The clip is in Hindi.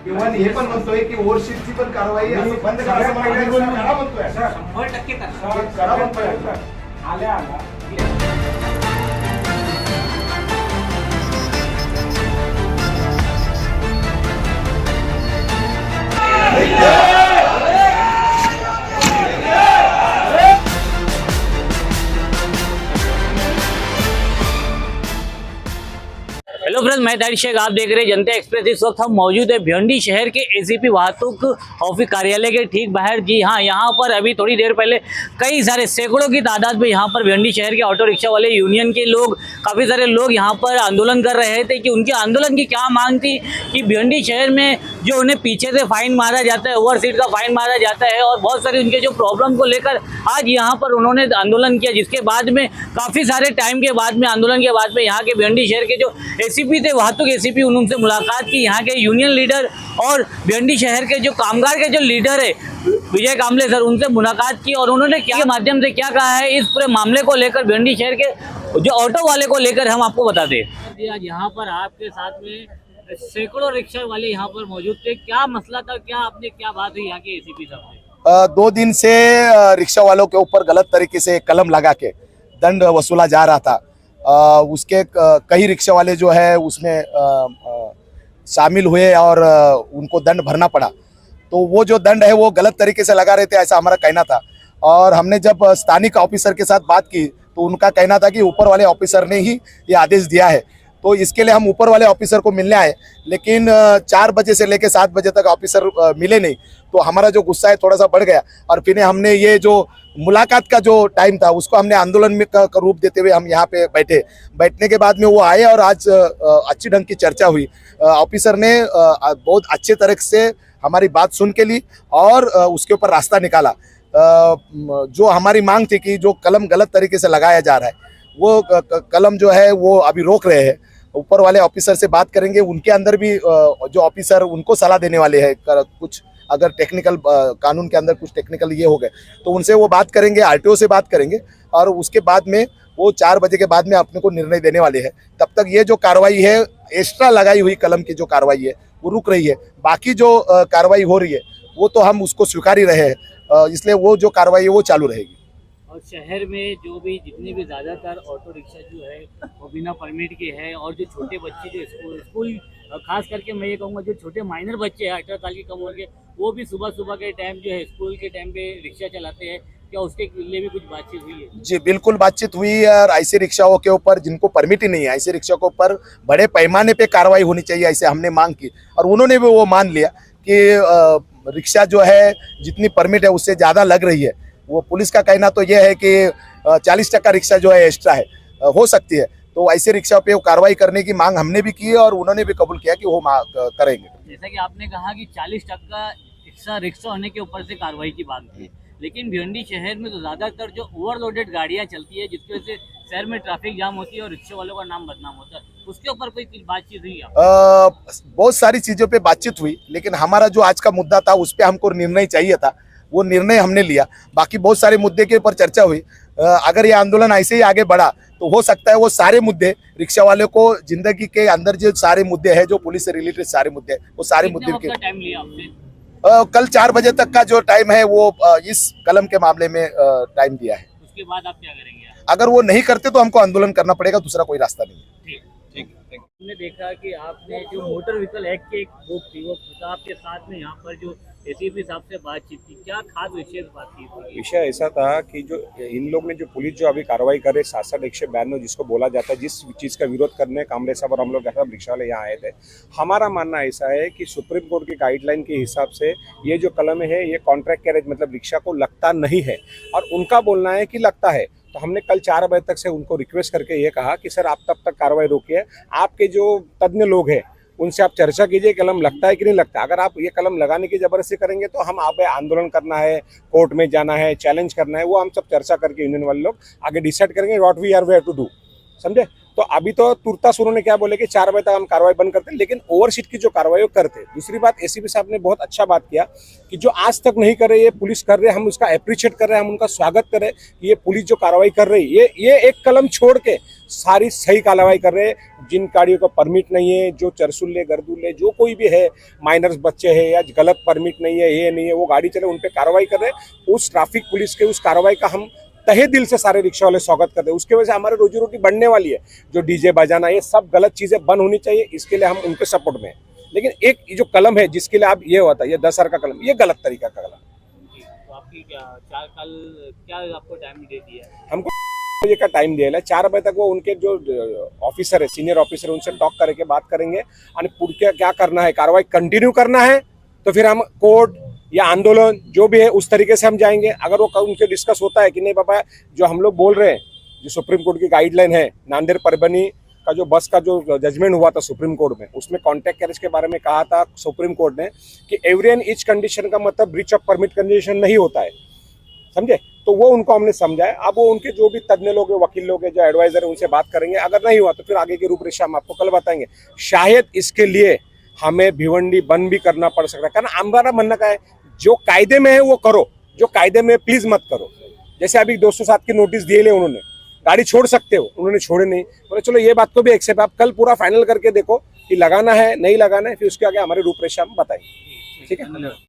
किंवा हे पण म्हणतोय की ओव्हरशीटची पण कारवाई असं बंद करा असं म्हणतोय. 100% करा म्हणतोय. आल्या हेलो फ्रेंड्स, मैं दानिश शेख, आप देख रहे हैं जनता एक्सप्रेस। इस वक्त हम मौजूद है भिवंडी शहर के एसीपी वाहतुक ऑफिस कार्यालय के ठीक बाहर। जी हाँ, यहाँ पर अभी थोड़ी देर पहले कई सारे सैकड़ों की तादाद में यहाँ पर भिवंडी शहर के ऑटो रिक्शा वाले यूनियन के लोग, काफ़ी सारे लोग यहाँ पर आंदोलन कर रहे थे कि उनके आंदोलन की क्या मांग थी कि भिवंडी शहर में जो उन्हें पीछे से फाइन मारा जाता है, ओवर सीट का फाइन मारा जाता है और बहुत सारे उनके जो प्रॉब्लम को लेकर आज यहाँ पर उन्होंने आंदोलन किया। जिसके बाद में काफ़ी सारे टाइम के बाद में, आंदोलन के बाद में, यहाँ के भिवंडी शहर के जो एसीपी थे, वाहतुक एसीपी, उनसे मुलाकात की। यहाँ के यूनियन लीडर और भिवंडी शहर के जो कामगार के जो लीडर है विजय कामले सर, उनसे मुलाकात की और उन्होंने क्या के माध्यम से क्या कहा है इस पूरे मामले को लेकर, भिवंडी शहर के जो ऑटो वाले को लेकर हम आपको बताते हैं। आज यहाँ पर आपके साथ में सैकड़ों रिक्शा वाले यहाँ पर मौजूद थे, क्या मसला था, क्या आपने क्या बात हुई यहाँ के एसीपी साहब से? 2 दिन से रिक्शा वालों के ऊपर गलत तरीके से कलम लगा के दंड वसूला जा रहा था। उसके कई रिक्शा वाले जो है उसमें शामिल हुए और उनको दंड भरना पड़ा। तो वो जो दंड है वो गलत तरीके से लगा रहे थे, ऐसा हमारा कहना था। और हमने जब स्थानिक ऑफिसर के साथ बात की तो उनका कहना था कि ऊपर वाले ऑफिसर ने ही ये आदेश दिया है। तो इसके लिए हम ऊपर वाले ऑफिसर को मिलने आए, लेकिन 4 बजे से लेकर 7 बजे तक ऑफिसर मिले नहीं। तो हमारा जो गुस्सा है थोड़ा सा बढ़ गया और फिर हमने ये जो मुलाकात का जो टाइम था उसको हमने आंदोलन में का रूप देते हुए हम यहाँ पे बैठने के बाद में वो आए और आज अच्छी ढंग की चर्चा हुई। ऑफिसर ने बहुत अच्छे तरह से हमारी बात सुन के ली और उसके ऊपर रास्ता निकाला। जो हमारी मांग थी कि जो कलम गलत तरीके से लगाया जा रहा है वो कलम जो है वो अभी रोक रहे हैं। ऊपर वाले ऑफिसर से बात करेंगे, उनके अंदर भी जो ऑफिसर उनको सलाह देने वाले हैं, कुछ अगर टेक्निकल कानून के अंदर कुछ टेक्निकल ये हो गए तो उनसे वो बात करेंगे, आरटीओ से बात करेंगे और उसके बाद में वो 4 बजे के बाद में अपने को निर्णय देने वाले हैं। तब तक ये जो कार्रवाई है, एक्स्ट्रा लगाई हुई कलम की जो कार्रवाई है वो रुक रही है। बाकी जो कार्रवाई हो रही है वो तो हम उसको स्वीकार ही रहे हैं, इसलिए वो जो कार्रवाई है वो चालू रहेगी। और शहर में जो भी जितने भी ज़्यादातर ऑटो रिक्शा जो है वो बिना परमिट के हैं और जो छोटे बच्चे जो स्कूल खास करके मैं ये कहूँगा जो छोटे माइनर बच्चे हैं 18 साल की कम उम्र के, वो भी सुबह के टाइम जो है स्कूल के टाइम पे रिक्शा चलाते हैं, क्या उसके लिए भी कुछ बातचीत हुई है? जी बिल्कुल बातचीत हुई है। और ऐसे रिक्शाओं के ऊपर जिनको परमिट ही नहीं है, ऐसे रिक्शा के ऊपर बड़े पैमाने पे कार्रवाई होनी चाहिए, ऐसे हमने मांग की और उन्होंने भी वो मान लिया कि रिक्शा जो है जितनी परमिट है उससे ज़्यादा लग रही है। वो पुलिस का कहना तो ये है कि 40% रिक्शा जो है एक्स्ट्रा है, हो सकती है। तो ऐसे रिक्शा पे वो कार्रवाई करने की मांग हमने भी की है और उन्होंने भी कबूल किया कि वो करेंगे। जैसा कि आपने कहा कि 40% रिक्शा होने के ऊपर से कार्रवाई की बात की, लेकिन भिवंडी शहर में तो ज़्यादातर जो ओवरलोडेड गाड़ियाँ चलती है जिसकी वजह से शहर में ट्रैफिक जाम होती है और रिक्शा वालों का नाम बदनाम होता है, उसके ऊपर कोई बातचीत हुई? बहुत सारी चीज़ों पे बातचीत हुई, लेकिन हमारा जो आज का मुद्दा था उस पर हमको निर्णय चाहिए था, वो निर्णय हमने लिया। बाकी बहुत सारे मुद्दे के ऊपर चर्चा हुई। अगर ये आंदोलन ऐसे ही आगे बढ़ा तो हो सकता है वो सारे मुद्दे रिक्शा वालों को जिंदगी के अंदर जो सारे मुद्दे हैं, जो पुलिस से रिलेटेड सारे मुद्दे, वो सारे मुद्दे के टाइम लिया आपने? कल 4 बजे तक का जो टाइम है वो इस कलम के मामले में टाइम दिया है। उसके बाद आप क्या करेंगे? अगर वो नहीं करते तो हमको आंदोलन करना पड़ेगा, दूसरा कोई रास्ता नहीं है। ठीक। हमने देखा कि आपने जो मोटर व्हीकल एक्ट के एक बुक थी वो आपके साथ में यहाँ पर जो एसीपी साहब से बातचीत की, क्या खास विशेष बात की थी? विषय ऐसा था कि जो इन लोग ने जो पुलिस जो अभी कार्रवाई कर रहे 67-192 जिसको बोला जाता है, जिस चीज़ का विरोध करने कामले साहब और हम लोग सब रिक्शा वाले यहाँ आए थे, हमारा मानना ऐसा है कि सुप्रीम कोर्ट की गाइडलाइन के हिसाब से ये जो कलम है ये कॉन्ट्रैक्ट कैरेज मतलब रिक्शा को लगता नहीं है और उनका बोलना है कि लगता है। तो हमने कल 4 बजे तक से उनको रिक्वेस्ट करके ये कहा कि सर आप तब तक कार्रवाई रोकिए, आपके जो तज्ञ लोग हैं उनसे आप चर्चा कीजिए कलम लगता है कि नहीं लगता। अगर आप ये कलम लगाने की जबरदस्ती करेंगे तो हम आप आंदोलन करना है, कोर्ट में जाना है, चैलेंज करना है, वो हम सब चर्चा करके यूनियन वाले लोग आगे डिसाइड करेंगे what we are where to do, समझे। तो अभी तो तुरंत उन्होंने क्या बोले कि 4 बजे तक हम कार्रवाई बंद करते हैं, लेकिन ओवरशीट की जो कार्रवाई वो करते हैं। दूसरी बात, एसीपी साहब ने बहुत अच्छा बात किया कि जो आज तक नहीं कर रहे ये पुलिस कर रहे, हम उसका अप्रिशिएट कर रहे हैं, हम उनका स्वागत कर रहे हैं कि ये पुलिस जो कार्रवाई कर रही है ये एक कलम छोड़ के सारी सही कार्रवाई कर रहे हैं। जिन गाड़ियों का परमिट नहीं है, जो चरसुल्ले गर्दुल्ले जो कोई भी है, माइनर्स बच्चे हैं या गलत परमिट नहीं है, ये नहीं है, वो गाड़ी चले, उन पर कार्रवाई कर रहे हैं। उस ट्रैफिक पुलिस के उस कार्रवाई का हम तहे दिल से सारे रिक्शा वाले स्वागत करते हैं। उसके वजह से हमारी रोजी रोटी बढ़ने वाली है। जो डीजे बजाना, ये सब गलत चीजें बंद होनी चाहिए, इसके लिए हम उनके सपोर्ट में हैं। लेकिन एक जो कलम है जिसके लिए आप ये होता है, ये 10,000 का कलम, ये गलत तरीका का कलम। तो आपकी क्या आपको टाइम दे दिया है? हमको बजे का टाइम दिया है, 4 बजे तक वो उनके जो ऑफिसर है, सीनियर ऑफिसर, उनसे टॉक करके बात करेंगे और पूरे क्या करना है, कार्रवाई कंटिन्यू करना है तो फिर हम कोर्ट या आंदोलन जो भी है उस तरीके से हम जाएंगे। अगर वो उनसे डिस्कस होता है कि नहीं बाबा, जो हम लोग बोल रहे हैं, जो सुप्रीम कोर्ट की गाइडलाइन है, नांदेड़ परभनी का जो बस का जो जजमेंट हुआ था सुप्रीम कोर्ट में, उसमें कॉन्टैक्ट कैरेज के बारे में कहा था सुप्रीम कोर्ट ने कि एवरी एंड ईच कंडीशन का मतलब ब्रीच ऑफ परमिट कंडीशन नहीं होता है, समझे? तो वो उनको हमने समझाया। अब वो उनके जो भी तज्ञ लोग हैं, वकील लोग हैं, जो एडवाइजर है, उनसे बात करेंगे। अगर नहीं हुआ तो फिर आगे की रूपरेखा हम आपको कल बताएंगे। शायद इसके लिए हमें भिवंडी बंद भी करना पड़ सकता है, कारण हमारा मानना का है जो कायदे में है वो करो, जो कायदे में प्लीज मत करो। जैसे अभी 207 की नोटिस दिए ले, उन्होंने गाड़ी छोड़ सकते हो, उन्होंने छोड़े नहीं। बोले चलो ये बात को भी एक्सेप्ट, आप कल पूरा फाइनल करके देखो कि लगाना है नहीं लगाना है, फिर उसके आगे हमारी रूपरेखा हम बताएंगे। ठीक है।